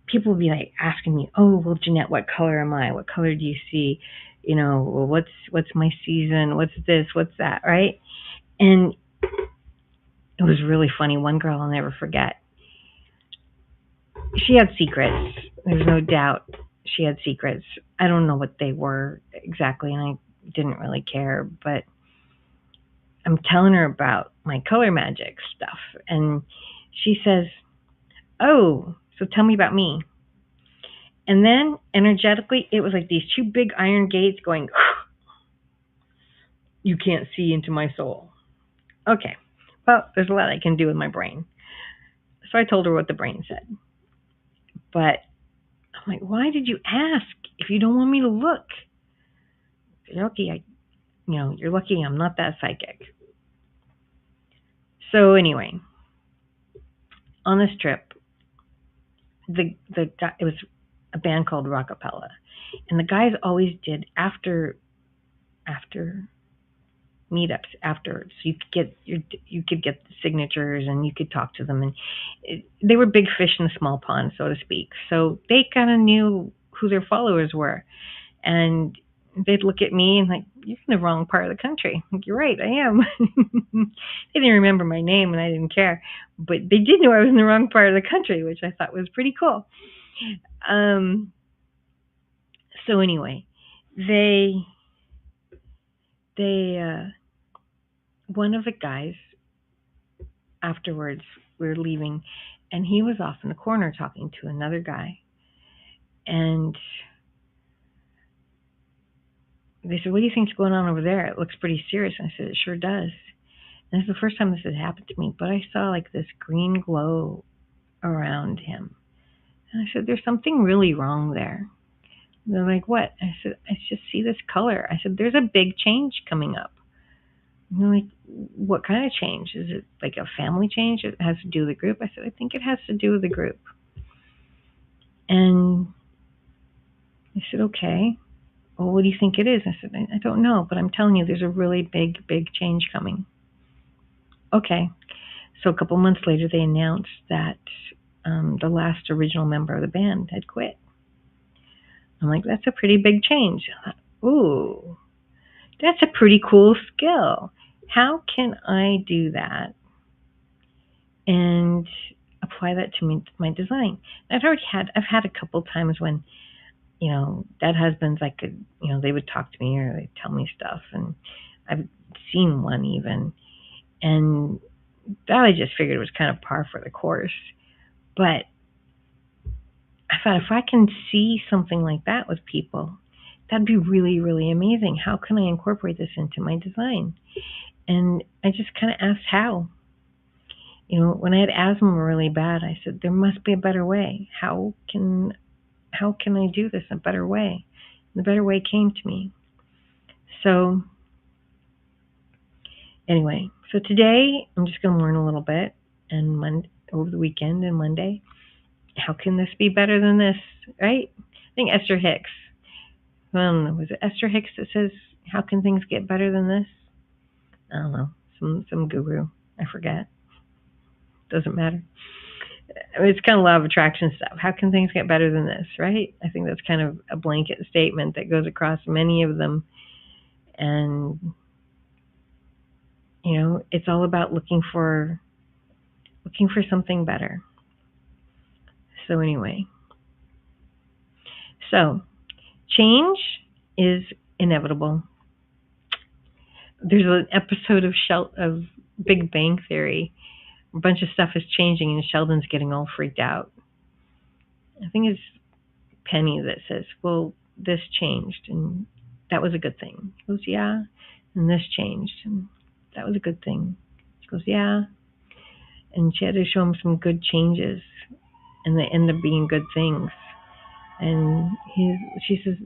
[SPEAKER 1] people would be like asking me, oh, well, Jeanette, what color am I? What color do you see? Well, what's my season? What's this? What's that? Right? And it was really funny. One girl I'll never forget. She had secrets. There's no doubt she had secrets. I don't know what they were exactly, and I didn't really care, but I'm telling her about my color magic stuff, and she says, oh, so tell me about me. And then, energetically, it was like these two big iron gates going, you can't see into my soul. Okay, well, there's a lot I can do with my brain. So I told her what the brain said. But I'm like, why did you ask if you don't want me to look? You're lucky you're lucky I'm not that psychic. So anyway, on this trip, the guy, it was a band called Rockapella, and the guys always did after meetups afterwards. You could get the signatures, and you could talk to them, and they were big fish in a small pond, so to speak. So they kind of knew who their followers were, and they'd look at me and like, you're in the wrong part of the country. Like, you're right, I am. They didn't remember my name, and I didn't care, but they did know I was in the wrong part of the country, which I thought was pretty cool. So anyway, they one of the guys, afterwards, we were leaving, and he was off in the corner talking to another guy, and they said, what do you think's going on over there? It looks pretty serious. And I said, it sure does. And this is the first time this had happened to me, but I saw like this green glow around him. And I said, there's something really wrong there. And they're like, what? I said, I just see this color. I said, there's a big change coming up. And they're like, what kind of change? Is it like a family change? It has to do with the group? I said, I think it has to do with the group. And they said, okay. Well, what do you think it is? I said, I don't know, but I'm telling you, there's a really big, big change coming. Okay. So a couple months later, they announced that the last original member of the band had quit. I'm like, that's a pretty big change. I thought, ooh, that's a pretty cool skill. How can I do that and apply that to me, my design. I've had a couple times when, dead husbands, I could, they would talk to me or they'd tell me stuff, and I've seen one even, and that I just figured was kind of par for the course. But I thought, if I can see something like that with people, that'd be really, really amazing. How can I incorporate this into my design? And I just kind of asked how. When I had asthma really bad, I said, there must be a better way. How can I do this a better way? And the better way came to me. So anyway, so today I'm just going to learn a little bit, and over the weekend and Monday, how can this be better than this, right? I think Esther Hicks, was it Esther Hicks that says, how can things get better than this? I don't know, some guru, I forget. Doesn't matter. It's kind of law of attraction stuff. How can things get better than this, right? I think that's kind of a blanket statement that goes across many of them. And, it's all about looking for something better. So anyway, change is inevitable. There's an episode of Big Bang Theory. A bunch of stuff is changing, and Sheldon's getting all freaked out. I think it's Penny that says, well, this changed, and that was a good thing. He goes, yeah, and this changed, and that was a good thing. She goes, yeah. And she had to show him some good changes, and they end up being good things. And she says,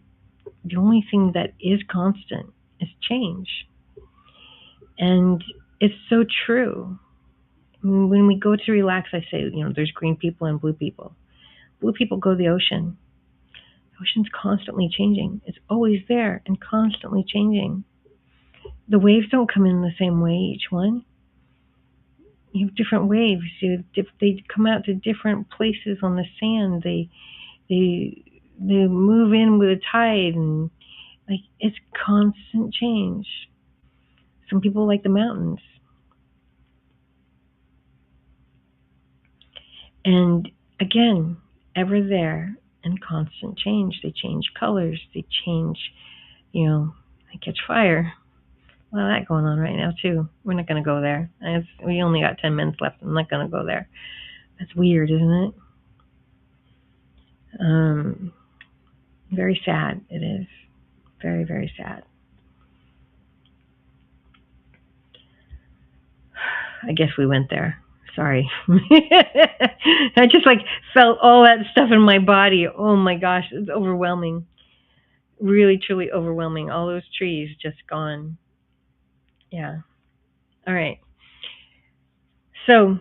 [SPEAKER 1] the only thing that is constant is change. And it's so true. When we go to relax, I say, there's green people and blue people. Blue people go to the ocean. The ocean's constantly changing. It's always there and constantly changing. The waves don't come in the same way, each one. You have different waves. They come out to different places on the sand. They move in with a tide, and it's constant change. Some people like the mountains. And again, ever there and constant change. They change colors. They change, they catch fire. A lot of that going on right now too. We're not going to go there. We only got 10 minutes left. I'm not going to go there. That's weird, isn't it? Very sad. It is. Very, very sad. I guess we went there. Sorry. I just felt all that stuff in my body. Oh my gosh, it's overwhelming. Really, truly overwhelming. All those trees just gone. Yeah. All right. So,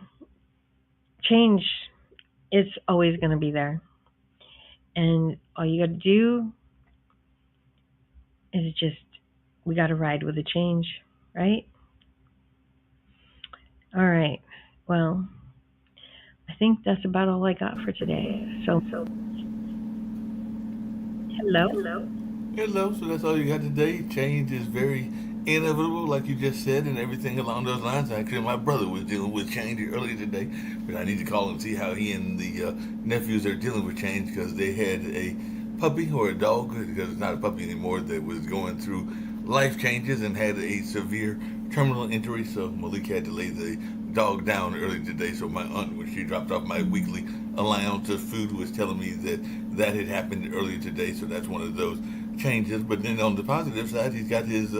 [SPEAKER 1] change, it's always going to be there. And all you got to do is we got to ride with the change, right? All right. Well, I think that's about all I got for today. So hello.
[SPEAKER 2] Hello. So that's all you got today. Change is very inevitable, like you just said, and everything along those lines. Actually, my brother was dealing with change earlier today, but I need to call and see how he and the nephews are dealing with change, because they had a puppy or a dog, because it's not a puppy anymore, that was going through life changes and had a severe terminal injury. So Malik had to lay the dog down early today. So my aunt, when she dropped off my weekly allowance of food, was telling me that had happened earlier today. So that's one of those changes. But then on the positive side, he's got his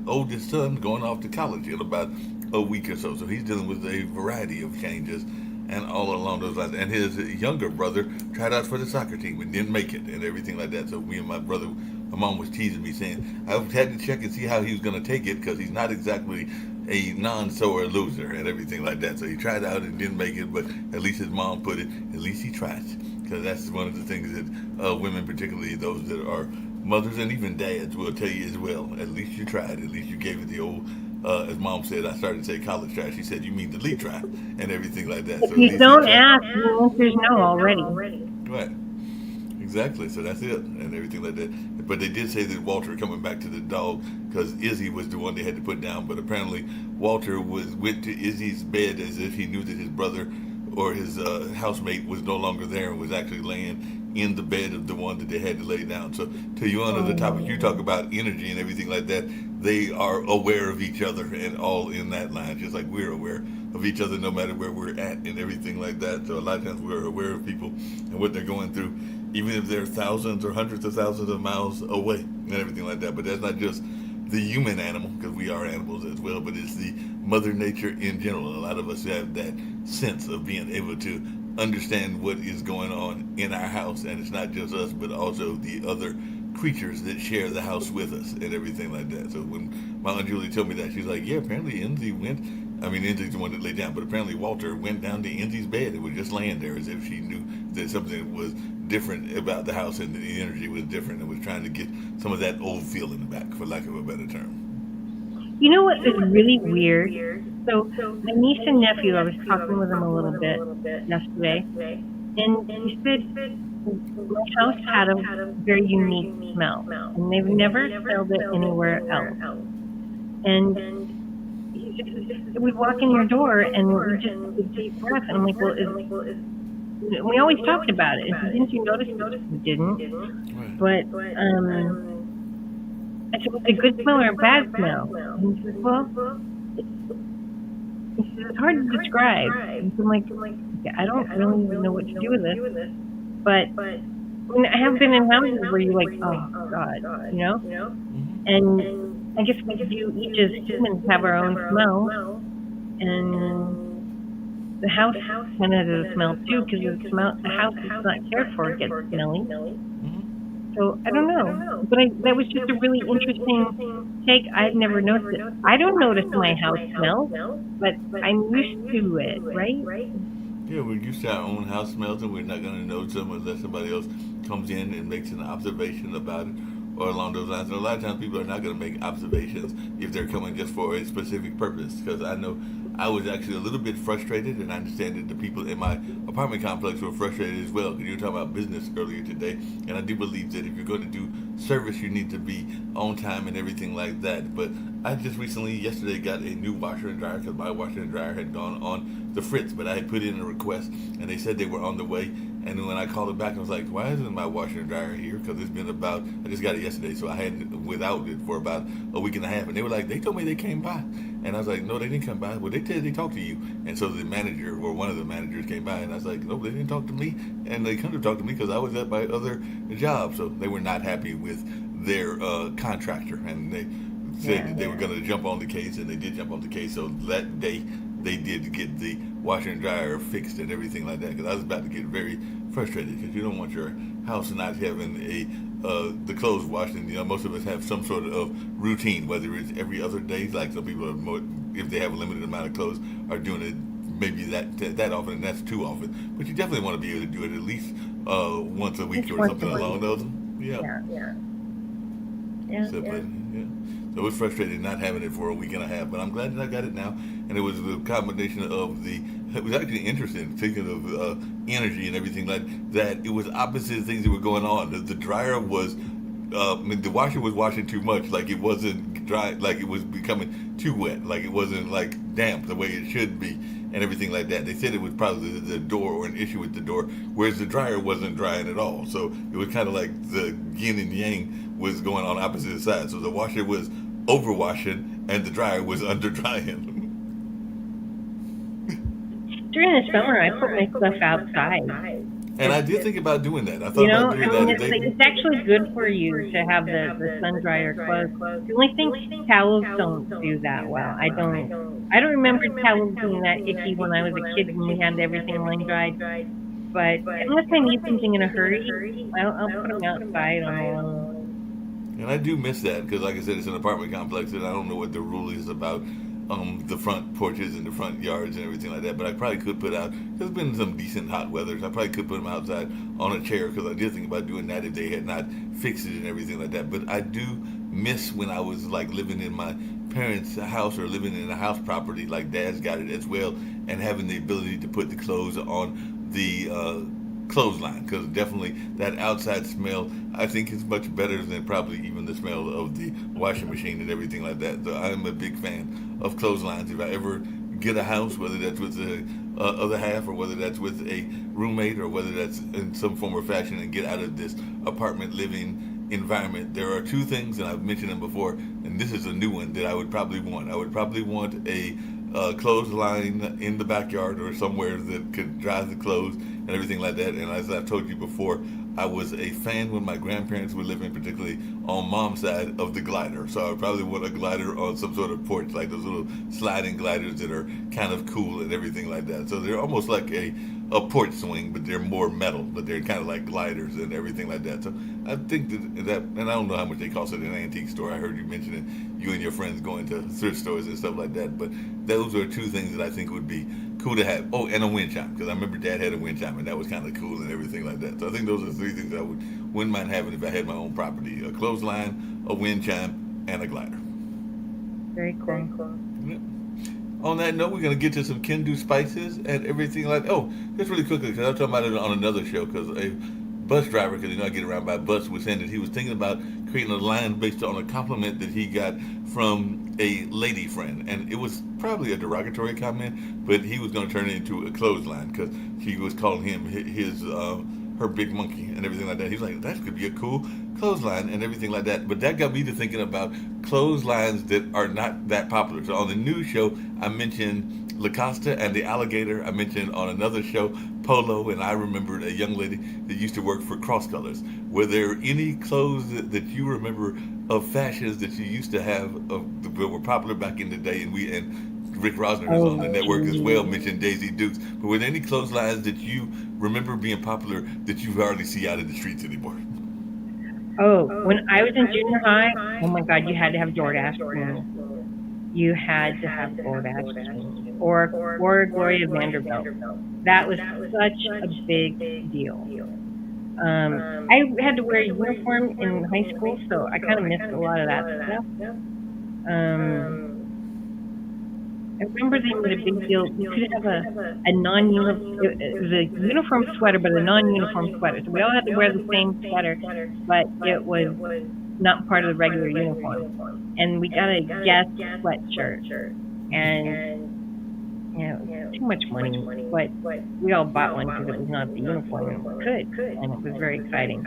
[SPEAKER 2] oldest son going off to college in about a week or so. So he's dealing with a variety of changes and all along those lines. And his younger brother tried out for the soccer team and didn't make it and everything like that. So me and my brother, my mom was teasing me, saying I had to check and see how he was going to take it, because he's not exactly a non-sore loser and everything like that. So he tried out and didn't make it, but at least his mom put it, at least he tried. Because that's one of the things that women, particularly those that are mothers and even dads, will tell you as well. At least you tried. At least you gave it the old, as mom said, I started to say college try. She said, you mean the lead try and everything like that. So
[SPEAKER 1] If you don't ask, the answer's no already.
[SPEAKER 2] Right. Exactly. So that's it and everything like that. But they did say that Walter, coming back to the dog, because Izzy was the one they had to put down. But apparently Walter went to Izzy's bed as if he knew that his brother or his housemate was no longer there and was actually laying in the bed of the one that they had to lay down. So to you on the topic you talk about energy and everything like that, they are aware of each other and all in that line, just like we're aware of each other no matter where we're at and everything like that. So a lot of times we're aware of people and what they're going through, even if they're thousands or hundreds of thousands of miles away and everything like that. But that's not just the human animal, because we are animals as well, but it's the mother nature in general. A lot of us have that sense of being able to understand what is going on in our house, and it's not just us, but also the other creatures that share the house with us and everything like that. So when my Aunt Julie told me that, she's like, yeah, apparently Enzi's the one that laid down, but apparently Walter went down to Enzi's bed and was just laying there as if she knew that something was different about the house and the energy was different, and was trying to get some of that old feeling back, for lack of a better term.
[SPEAKER 1] You know what is really weird? So my niece and nephew, I was talking with them a little bit yesterday, and he said my house had a very unique smell, and they've never smelled it anywhere else. And he said, we'd walk in your door, and we just took a deep breath, and I'm like, well, we always talked about it. And he said, didn't you notice? We didn't.
[SPEAKER 2] Right.
[SPEAKER 1] But I said, was it a good smell or a bad smell? And he said, well, it's hard to describe. And so I'm like, okay, I don't really even know what to do with this. But I mean, I have been in houses where you're like, oh God, you know?
[SPEAKER 2] Mm-hmm.
[SPEAKER 1] And I guess we do each as humans have our own smell, and the house kind of has a smell too, because the house is not cared for gets smelly.
[SPEAKER 2] Mm-hmm.
[SPEAKER 1] So I don't know, but that was just a really interesting take. I'd never noticed it. I don't notice my house smells, but I'm used to it, right?
[SPEAKER 2] Yeah, we're used to our own house smells, and we're not going to know some unless somebody else comes in and makes an observation about it, or along those lines. And a lot of times people are not going to make observations if they're coming just for a specific purpose. Because I know I was actually a little bit frustrated, and I understand that the people in my apartment complex were frustrated as well. Because you were talking about business earlier today, and I do believe that if you're going to do service, you need to be on time and everything like that. But I just yesterday, got a new washer and dryer, because my washer and dryer had gone on the fritz, but I had put in a request, and they said they were on the way. And when I called it back, I was like, why isn't my washer and dryer here? Because it's been I just got it yesterday, so I had it without it for about a week and a half. And they were like, they told me they came by. And I was like, no, they didn't come by. Well, they said they talked to you. And so the manager, or one of the managers, came by, and I was like, no, they didn't talk to me. And they couldn't have talked to me because I was at my other job. So they were not happy with their contractor. And they said that they were going to jump on the case, and they did jump on the case. So that day, they did get the washer and dryer fixed and everything like that, because I was about to get very frustrated, because you don't want your house not having the clothes washed. And most of us have some sort of routine, whether it's every other day, like some people are more, if they have a limited amount of clothes, are doing it maybe that often, and that's too often. But you definitely want to be able to do it at least once a week or something along those. So, but, so it was frustrating not having it for a week and a half, but I'm glad that I got it now. And it was the combination of it was actually interesting, thinking of energy and everything like that. It was opposite things that were going on. The dryer was, the washer was washing too much, like it wasn't dry, like it was becoming too wet, like it wasn't like damp the way it should be, and everything like that. They said it was probably the door, or an issue with the door, whereas the dryer wasn't drying at all. So it was kind of like the yin and yang was going on opposite sides. So the washer was overwashing, and the dryer was under drying.
[SPEAKER 1] During the summer, I put my stuff outside.
[SPEAKER 2] And I did think about doing that. I thought about doing that.
[SPEAKER 1] It's actually good for you to have the sun dryer closed. The only thing, towels don't do that well. I don't remember towels being that icky when I was a kid when we had everything line dried. But unless I need something in a hurry, I'll put them outside on a long.
[SPEAKER 2] And I do miss that, because, like I said, it's an apartment complex, and I don't know what the rule is about the front porches and the front yards and everything like that. But I probably could put out, there's been some decent hot weather, so I probably could put them outside on a chair, because I did think about doing that if they had not fixed it and everything like that. But I do miss when I was like living in my parents' house, or living in a house property like Dad's got it as well, and having the ability to put the clothes on the clothesline, because definitely that outside smell, I think, is much better than probably even the smell of the washing machine and everything like that. So I'm a big fan of clotheslines. If I ever get a house, whether that's with other half, or whether that's with a roommate, or whether that's in some form or fashion, and get out of this apartment living environment. There are two things, and I've mentioned them before, and this is a new one that I would probably want. I would probably want a clothesline in the backyard or somewhere that could dry the clothes and everything like that. And as I've told you before, I was a fan when my grandparents were living, particularly on mom's side, of the glider. So I would probably want a glider on some sort of porch, like those little sliding gliders that are kind of cool and everything like that. So they're almost like a porch swing, but they're more metal, but they're kind of like gliders and everything like that. So I think that, and I don't know how much they cost at an antique store. I heard you mentioning you and your friends going to thrift stores and stuff like that. But those are two things that I think would be cool to have. Oh, and a wind chime, because I remember Dad had a wind chime, and that was kind of cool and everything like that. So I think those are three things I wouldn't mind having if I had my own property: a clothesline, a wind chime, and a glider.
[SPEAKER 1] Very cool.
[SPEAKER 2] Yeah. On that note, we're going to get to some Kendu spices and everything like. Oh, just really quickly, because I was talking about it on another show. Because a bus driver, because I get around by bus, was saying that he was thinking about creating a line based on a compliment that he got from a lady friend, and it was probably a derogatory comment, but he was going to turn it into a clothesline because she was calling him his her big monkey and everything like that. He was like, that could be a cool clothesline and everything like that. But that got me to thinking about clotheslines that are not that popular. So on the news show, I mentioned La Costa and the alligator. I mentioned on another show Polo, and I remembered a young lady that used to work for Cross Colors. Were there any clothes that you remember of fashions that you used to have that were popular back in the day? And Rick Rosner is on the network as well, mentioned Daisy Dukes. But were there any clotheslines that you remember being popular that you hardly see out in the streets anymore?
[SPEAKER 1] Oh, when I was in junior high, oh my God, you had to have DoorDash jeans. You had to have DoorDash jeans. Or Gloria Vanderbilt. That was such a big deal. I had to wear a uniform in high school, so I kind of missed a lot of that stuff. I remember they made a big deal. You could have a non-uniform, it was a uniform sweater, but a non-uniform sweater. So we all had to wear the same sweater, but it was not part of the regular uniform. And we got a Guess sweatshirt, and it was too much money, but we all bought one because it was not the uniform, and we could, and it was very exciting.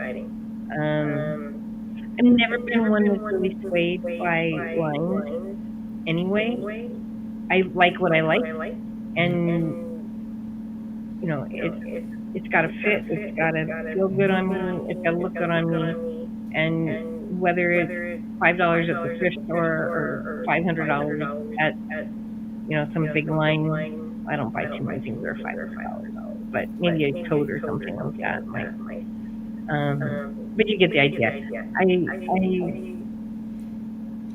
[SPEAKER 1] I've never been one that's really swayed by lines anyway. I like what I like, and it's got to fit, it's got to feel good on me, it's got to look good on me, and whether it's $5 at the thrift store or $500 at some big line. I don't buy too many things that are $500, but maybe a coat or something like that might. But you get the idea.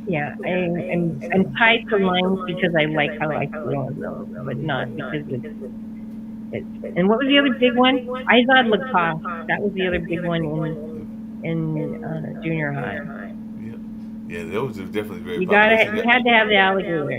[SPEAKER 1] I'm tied to lines because I like how I feel on those, but not because it's. And what was the other big one? Izod Lacoste. That was the other big one in junior high.
[SPEAKER 2] Yeah, those are definitely very
[SPEAKER 1] You
[SPEAKER 2] popular.
[SPEAKER 1] had to have the alligator.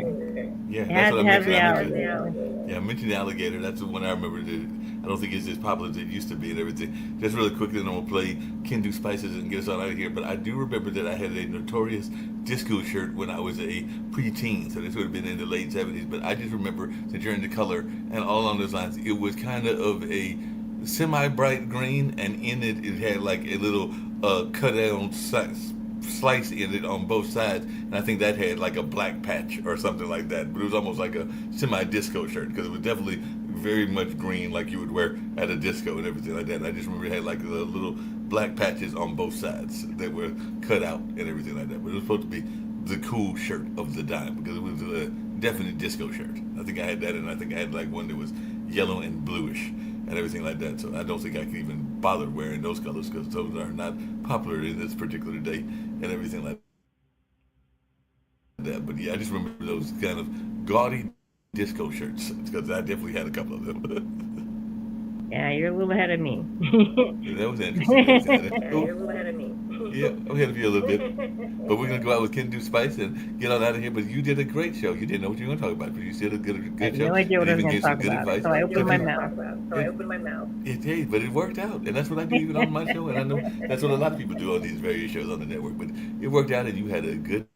[SPEAKER 2] Yeah,
[SPEAKER 1] You
[SPEAKER 2] that's
[SPEAKER 1] had
[SPEAKER 2] what
[SPEAKER 1] to
[SPEAKER 2] I
[SPEAKER 1] have the
[SPEAKER 2] mentioned.
[SPEAKER 1] alligator.
[SPEAKER 2] Yeah, I mentioned the alligator. That's the one I remember. I don't think it's as popular as it used to be and everything. Just really quickly, then I'm going to play Kendu Spices and get us on out of here. But I do remember that I had a Notorious disco shirt when I was a preteen. So this would have been in the late 70s. But I just remember, since you're into color and all along those lines, it was kind of a semi-bright green. And in it, it had like a little cut-down slice in it on both sides, and I think that had like a black patch or something like that, but it was almost like a semi-disco shirt because it was definitely very much green like you would wear at a disco and everything like that. And I just remember it had like the little black patches on both sides that were cut out and everything like that, but it was supposed to be the cool shirt of the dime because it was a definite disco shirt. I think I had that, and I think I had like one that was yellow and bluish and everything like that. So I don't think I could even bother wearing those colors because those are not popular in this particular day and everything like that. But yeah, I just remember those kind of gaudy disco shirts because I definitely had a couple of them.
[SPEAKER 1] Yeah, you're a little ahead of me.
[SPEAKER 2] Yeah, that was interesting.
[SPEAKER 1] You're a little ahead of me.
[SPEAKER 2] Yeah, I'm ahead of you a little bit. But we're going to go out with Kendu Spice and get on out of here. But you did a great show. You didn't know what you were going to talk about, but you did a good
[SPEAKER 1] I had
[SPEAKER 2] show.
[SPEAKER 1] no idea what I was
[SPEAKER 2] And
[SPEAKER 1] going
[SPEAKER 2] even
[SPEAKER 1] to
[SPEAKER 2] gave some
[SPEAKER 1] talk
[SPEAKER 2] good
[SPEAKER 1] about,
[SPEAKER 2] advice.
[SPEAKER 1] so I opened my
[SPEAKER 2] It-
[SPEAKER 1] mouth.
[SPEAKER 2] It did, but it worked out, and that's what I do even on my show, and I know that's what a lot of people do on these various shows on the network. But it worked out, and you had a good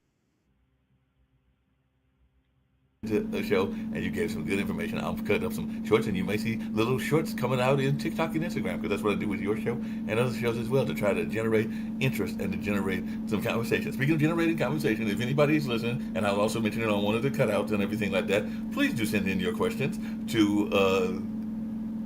[SPEAKER 2] to the show and you gave some good information. I'll cut up some shorts, and you may see little shorts coming out in TikTok and Instagram, because that's what I do with your show and other shows as well, to try to generate interest and to generate some conversation. Speaking of generating conversation, if anybody is listening, and I'll also mention it on one of the cutouts and everything like that, please do send in your questions to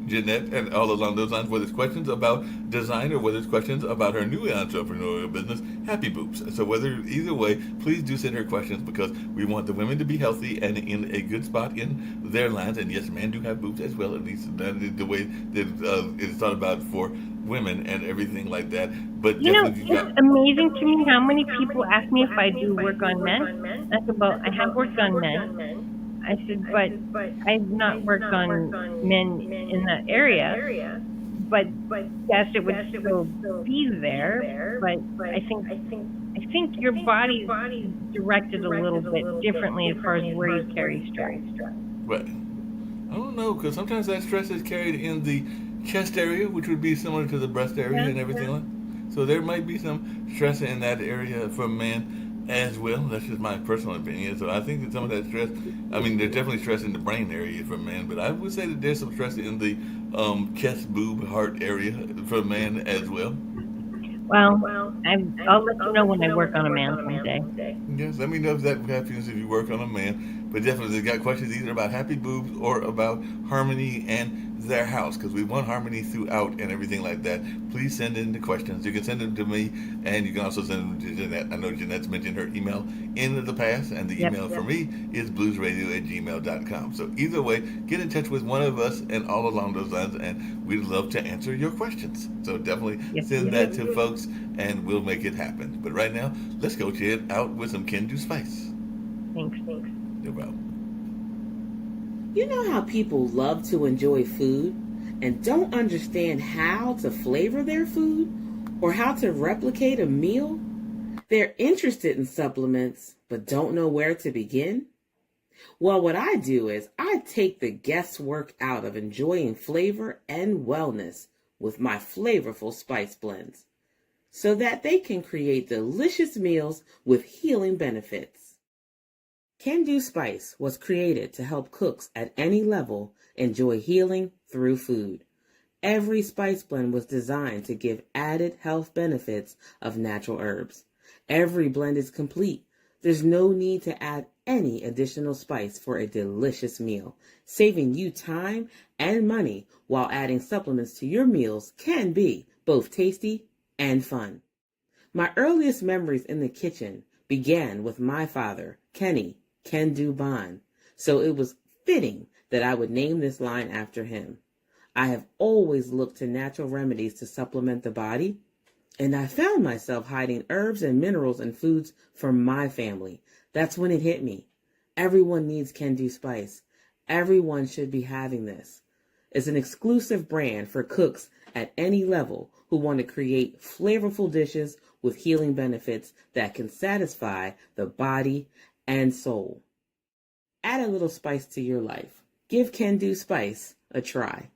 [SPEAKER 2] Jeanette and all along those lines, whether it's questions about design or whether it's questions about her new entrepreneurial business, Happy Boobs. So either way, please do send her questions, because we want the women to be healthy and in a good spot in their lines. And yes, men do have boobs as well, at least that is the way that it's thought about for women and everything like that. But
[SPEAKER 1] it's amazing to me how many people ask me if I do work on men. That's about, I have worked on men. I said, but I've not worked on men in that area. But yes, it would still be there. But I think your body's directed a little bit differently as far as where you carry stress.
[SPEAKER 2] Right. I don't know, because sometimes that stress is carried in the chest area, which would be similar to the breast area and everything like that. So there might be some stress in that area for men as well. That's just my personal opinion. So I think that some of that stress, I mean, there's definitely stress in the brain area for men, but I would say that there's some stress in the chest, boob, heart area for men as well.
[SPEAKER 1] Well, I'll let you know when I work on a man someday.
[SPEAKER 2] Yes, let me know if that happens if you work on a man. But definitely, got questions either about Happy Boobs or about harmony and their house, because we want harmony throughout and everything like that. Please send in the questions. You can send them to me, and you can also send them to Jeanette. I know Jeanette's mentioned her email in the past, and the email for me is bluesradio@gmail.com. So either way, get in touch with one of us and all along those lines, and we'd love to answer your questions. So definitely send that to folks, and we'll make it happen. But right now, let's go check it out with some Can Do Spice.
[SPEAKER 1] Thanks.
[SPEAKER 2] No problem.
[SPEAKER 3] You know how people love to enjoy food and don't understand how to flavor their food or how to replicate a meal? They're interested in supplements but don't know where to begin? Well, what I do is I take the guesswork out of enjoying flavor and wellness with my flavorful spice blends, so that they can create delicious meals with healing benefits. Can Do Spice was created to help cooks at any level enjoy healing through food. Every spice blend was designed to give added health benefits of natural herbs. Every blend is complete. There's no need to add any additional spice for a delicious meal. Saving you time and money while adding supplements to your meals can be both tasty and fun. My earliest memories in the kitchen began with my father, Kenny Can Do Bond, so it was fitting that I would name this line after him. I have always looked to natural remedies to supplement the body, and I found myself hiding herbs and minerals in foods for my family. That's when it hit me. Everyone needs Can Do Spice. Everyone should be having this. It's an exclusive brand for cooks at any level who want to create flavorful dishes with healing benefits that can satisfy the body and soul. Add a little spice to your life. Give Can Do Spice a try.